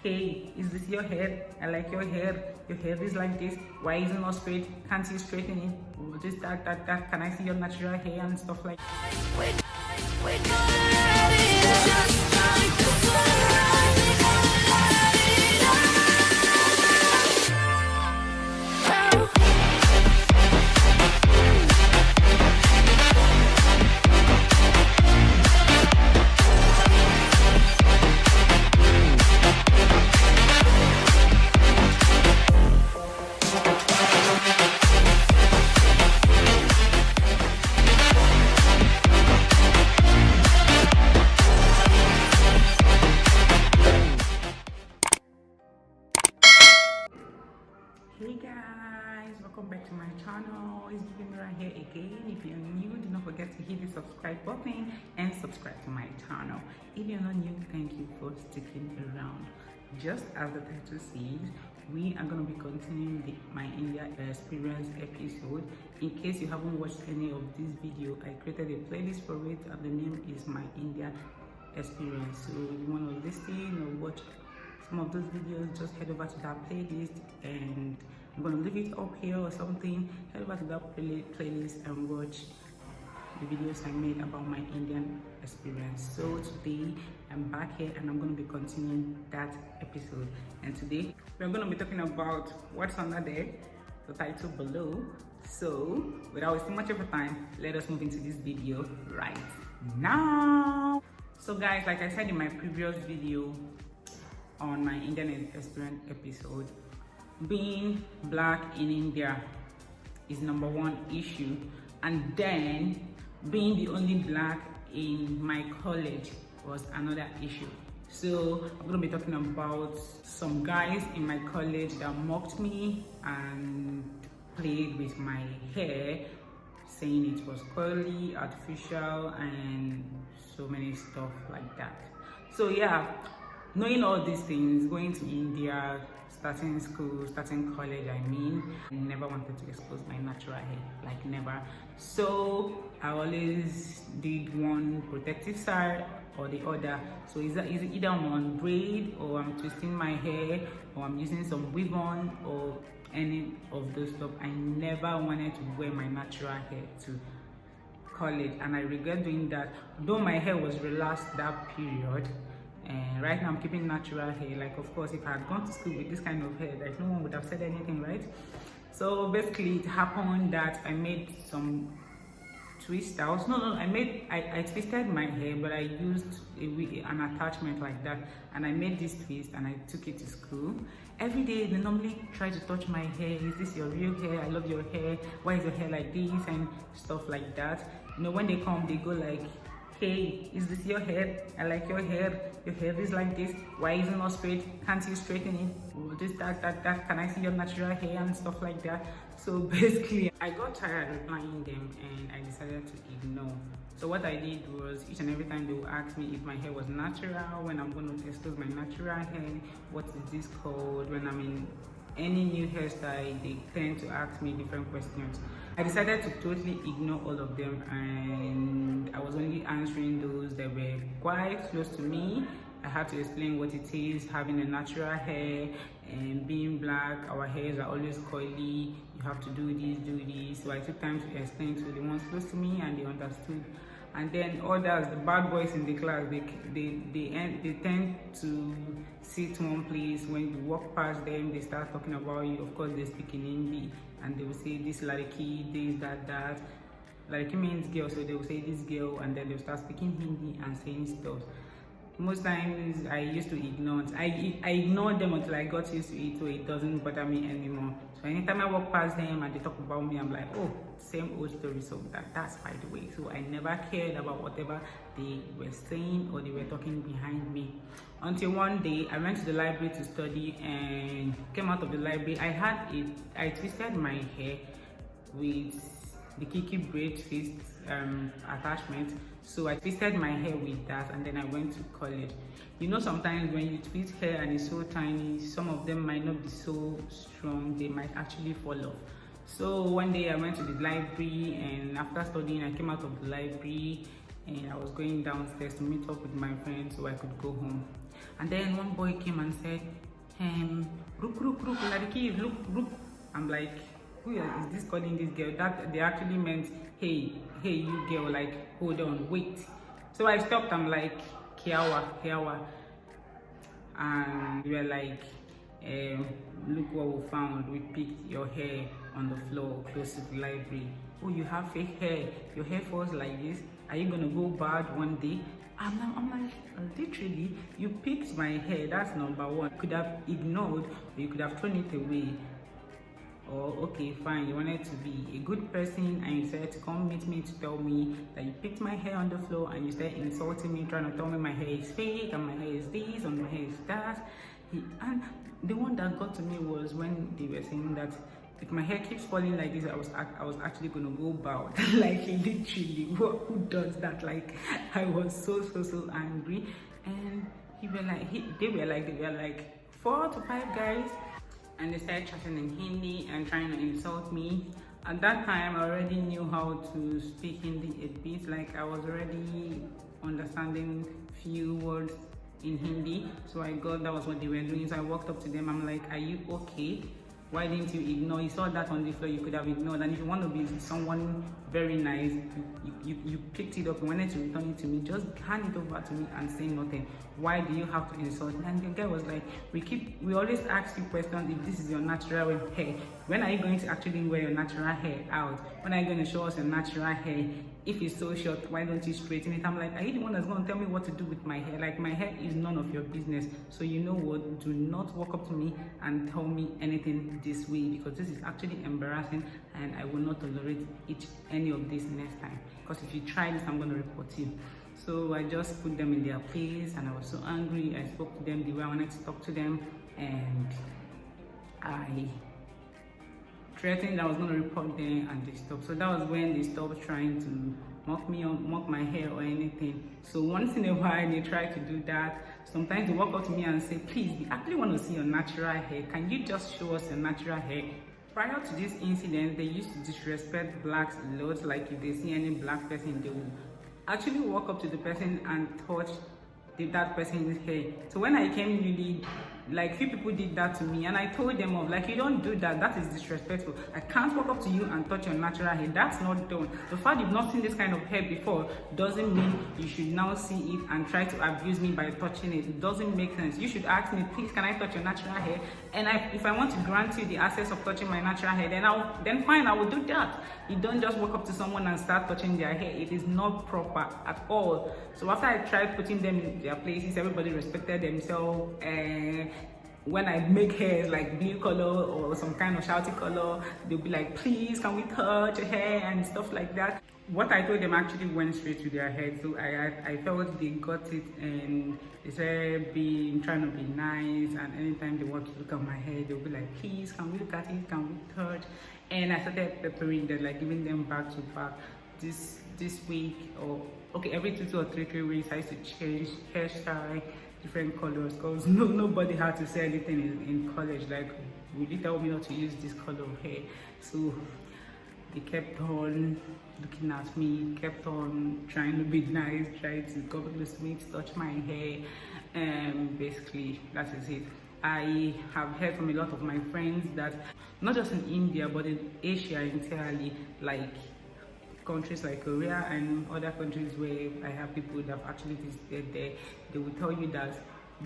hey, is this your hair? I like your hair. Your hair is like this. Why is it not straight? Can't you straighten it? Or just that. Can I see your natural hair and stuff like that? Hey guys, welcome back to my channel. It's bbmirasworld here again. If you're new, do not forget to hit the subscribe button and subscribe to my channel. If you're not new, thank you for sticking around. Just as the title says, we are going to be continuing my India experience episode. In case you haven't watched any of this video, I created a playlist for it and the name is my India experience. So if you want to listen or watch some of those videos, just head over to that playlist, and I'm gonna leave it up here or something. Head over to that playlist and watch the videos I made about my Indian experience. So today I'm back here and I'm gonna be continuing that episode, and today we're gonna be talking about what's under there, the title below. So without wasting much of your time, let us move into this video right now. So guys, like I said in my previous video on my Indian experience episode, being black in India is #1 issue, and then being the only black in my college was another issue. So I'm gonna be talking about some guys in my college that mocked me and played with my hair, saying it was curly, artificial, and so many stuff like that. So yeah, knowing all these things, going to India, starting school, starting college, I never wanted to expose my natural hair, like never. So I always did one protective side or the other. So is either I'm on braid, or I'm twisting my hair, or I'm using some weave on, or any of those stuff. I never wanted to wear my natural hair to college, and I regret doing that. Though my hair was relaxed that period, and right now I'm keeping natural hair. Like, of course, if I had gone to school with this kind of hair, like, no one would have said anything, right? So basically it happened that I made some twist outs. I twisted my hair, but I used an attachment like that, and I made this twist and I took it to school. Every day they normally try to touch my hair. Is this your real hair? I love your hair. Why is your hair like this? And stuff like that. You know, when they come, they go like, hey, is this your hair? I like your hair. Your hair is like this. Why is it not straight? Can't you straighten it? Or this, that. Can I see your natural hair and stuff like that? So basically, I got tired replying them and I decided to ignore. So what I did was, each and every time they would ask me if my hair was natural, when I'm going to expose my natural hair, what is this called? When I'm in any new hairstyle, they tend to ask me different questions. I decided to totally ignore all of them, and I was only answering those that were quite close to me. I had to explain what it is having a natural hair and being black. Our hairs are always curly. You have to do this. So I took time to explain to the ones close to me, and they understood. And then others, the bad boys in the class, they tend to sit one place. When you walk past them, they start talking about you. Of course, they speak in Hindi, and they will say this ladki, this, that. Ladki means girl, so they will say this girl, and then they'll start speaking Hindi and saying stuff. Most times I used to ignore it. I ignored them until I got used to it, so it doesn't bother me anymore. So anytime I walk past them and they talk about me, I'm like, oh, same old story. So that's by the way. So I never cared about whatever they were saying or they were talking behind me. Until one day I went to the library to study, and came out of the library. I twisted my hair with the Kiki braid twist attachment. So I twisted my hair with that, and then I went to college. You know, sometimes when you twist hair and it's so tiny, some of them might not be so strong, they might actually fall off. So one day I went to the library, and after studying I came out of the library and I was going downstairs to meet up with my friends so I could go home. And then one boy came and said, look, like the kid, look. I'm like, who is this calling this girl? That they actually meant, hey, you girl, like, hold on, wait. So I stopped. I'm like, Kiawa. And we were like, look what we found. We picked your hair on the floor close to the library. Oh, you have fake hair. Your hair falls like this. Are you gonna go bad one day? I'm like, literally, you picked my hair. That's number one. You could have ignored, or you could have thrown it away. Or okay, fine, you wanted to be a good person and you decided to come meet me to tell me that you picked my hair on the floor, and you started insulting me, trying to tell me my hair is fake and my hair is this and my hair is that. And the one that got to me was when they were saying that if my hair keeps falling like this, I was actually gonna go bald. Like, literally, who does that? Like, I was so angry. And they were like 4 to 5 guys, and they started chatting in Hindi and trying to insult me. At that time, I already knew how to speak Hindi a bit. Like, I was already understanding few words in Hindi, so I got that was what they were doing. So I walked up to them. I'm like, are you okay? Why didn't you ignore? You saw that on the floor, you could have ignored. And if you want to be someone very nice, you picked it up, you wanted to return it to me, just hand it over to me and say nothing. Why do you have to insult me? And the guy was like, we always ask you questions if this is your natural hair. When are you going to actually wear your natural hair out? When are you going to show us your natural hair? If it's so short, why don't you straighten it? I'm like, are you the one that's going to tell me what to do with my hair? Like, my hair is none of your business. So you know what? Do not walk up to me and tell me anything this way, because this is actually embarrassing and I will not tolerate any of this next time. Because if you try this, I'm going to report you. So I just put them in their place, and I was so angry. I spoke to them the way I wanted to talk to them, and I threatened I was going to report them, and they stopped. So that was when they stopped trying to mock my hair or anything. So once in a while they try to do that. Sometimes they walk up to me and say, please, we actually want to see your natural hair. Can you just show us your natural hair? Prior to this incident, they used to disrespect blacks a lot. Like, if they see any black person, they will actually walk up to the person and touch that person's hair. So when I came newly, like, few people did that to me, and I told them off, like, you don't do that, that is disrespectful. I can't walk up to you and touch your natural hair. That's not done. The fact you've not seen this kind of hair before doesn't mean you should now see it and try to abuse me by touching it. It doesn't make sense. You should ask me, please, can I touch your natural hair? And if I want to grant you the access of touching my natural hair, then fine, I will do that. You don't just walk up to someone and start touching their hair. It is not proper at all. So after I tried putting them in their places, everybody respected themselves. When I make hairs like blue color or some kind of shouty color, they'll be like, please, can we touch your hair and stuff like that. What I told them actually went straight to their head. So I felt they got it, and they started trying to be nice, and anytime they want to look at my hair, they'll be like, please, can we look at it, can we touch? And I started peppering them, like giving them back to back. This week, or okay, every 2 or 3 weeks, I used to change hairstyle, different colors, because nobody had to say anything in college. Like, would you tell me not to use this color of hair? So they kept on looking at me, kept on trying to be nice, trying to go close to me, to touch my hair, and basically that is it. I have heard from a lot of my friends that not just in India but in Asia entirely, like countries like Korea and other countries where I have people that have actually visited there, they will tell you that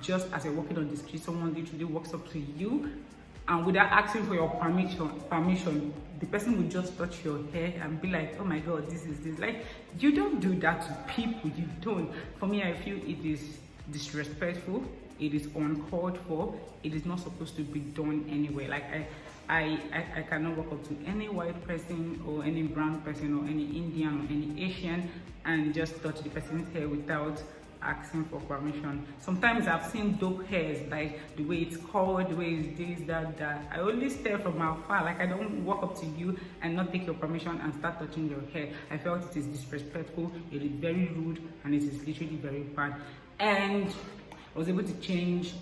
just as you're walking on the street, someone literally walks up to you, and without asking for your permission, the person will just touch your hair and be like, oh my god, this is this. Like, you don't do that to people. You don't. For me, I feel it is disrespectful, it is uncalled for, it is not supposed to be done anyway. Like, I cannot walk up to any white person or any brown person or any Indian or any Asian and just touch the person's hair without asking for permission. Sometimes I've seen dope hairs, like the way it's called, the way it's this, that. I only stare from afar. Like, I don't walk up to you and not take your permission and start touching your hair. I felt it is disrespectful, it is very rude, and it is literally very bad. And I was able to change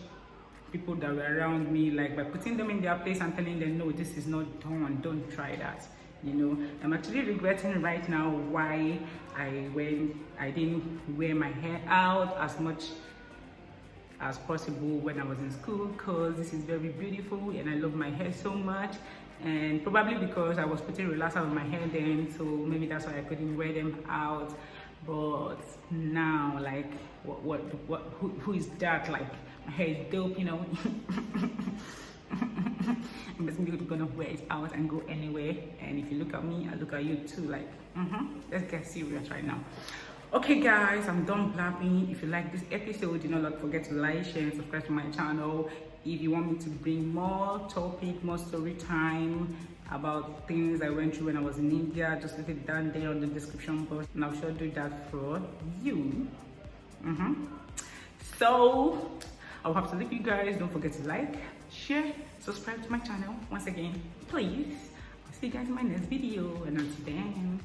people that were around me, like by putting them in their place and telling them, no, this is not done, don't try that. You know, I'm actually regretting right now why I didn't wear my hair out as much as possible when I was in school, because this is very beautiful and I love my hair so much. And probably because I was putting relaxer on my hair then, so maybe that's why I couldn't wear them out. But now, like, who is that? Like, my hair is dope, you know. I'm basically gonna wear it out and go anywhere. And if you look at me, I look at you too. Like, let's get serious right now. Okay guys, I'm done blabbing. If you like this episode, do not forget to like, share, and subscribe to my channel. If you want me to bring more topic, more story time about things I went through when I was in India, just leave it down there on the description box and I'll sure do that for you. So I'll have to leave you guys. Don't forget to like, share, subscribe to my channel once again, please. I'll see you guys in my next video, and until then,